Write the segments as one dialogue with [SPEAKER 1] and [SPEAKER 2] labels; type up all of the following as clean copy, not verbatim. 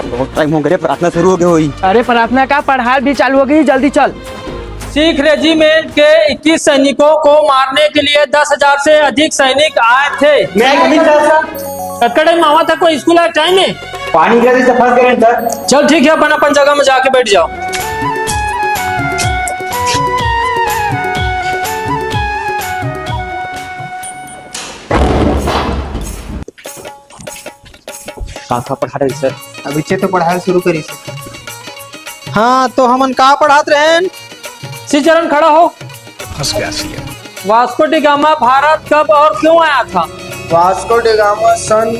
[SPEAKER 1] बहुत टाइम हो गया, प्रार्थना शुरू हो गई हुई।
[SPEAKER 2] अरे प्रार्थना का पढ़ाई भी चालू हो गई, जल्दी चल।
[SPEAKER 3] सिख रेजिमेंट के 21 सैनिकों को मारने के लिए 10,000 से अधिक सैनिक आए थे। कटकड़े में आवा था, कोई स्कूल है टाइम में?
[SPEAKER 1] पानी गिरा से फंस गए सर।
[SPEAKER 3] चल ठीक है, अपन अपन जगह में जाके बैठ जाओ।
[SPEAKER 1] कहाँ पढ़ा रहे सर?
[SPEAKER 4] अभी से तो पढ़ाई शुरू करी सर।
[SPEAKER 5] हाँ तो हमन का पढ़ात रहे?
[SPEAKER 3] श्रीचरण खड़ा हो। वास्को डी गामा भारत कब और क्यों आया था?
[SPEAKER 4] वास्को डी गामा सन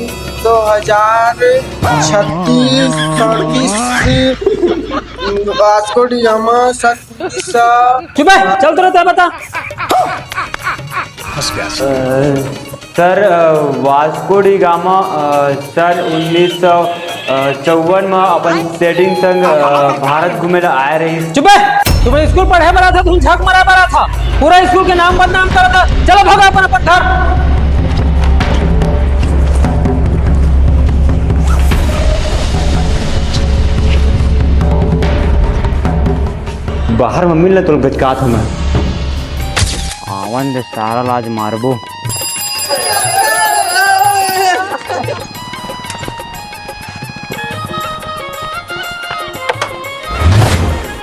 [SPEAKER 4] 2036 वास्को डी गामा सन
[SPEAKER 3] चुप है, चल रहता है, बता।
[SPEAKER 6] सर वास्को डी गामा सन 1954 में अपन सेटिंग संग भारत घूमे आए रही।
[SPEAKER 3] चुप है, तुम्हें स्कूल पढ़े बना था, तुम झक मरा बना था, पूरा स्कूल के नाम बदनाम करा था। चलो भागो अपन अपन घर।
[SPEAKER 6] बाहर मम्मी ने तो गचका था मैं आवन दे सारा लाज मारबो।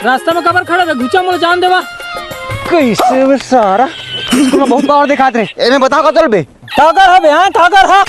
[SPEAKER 3] रास्ता में कबर खड़ा है, घुचा मोड़ जान देवा।
[SPEAKER 1] कैसे वे सारा स्कूल में बहुत पावर दिखाते रहे। इन्हें बताओ कतल बे
[SPEAKER 3] ठाकर है बे, हाँ ठाकर है।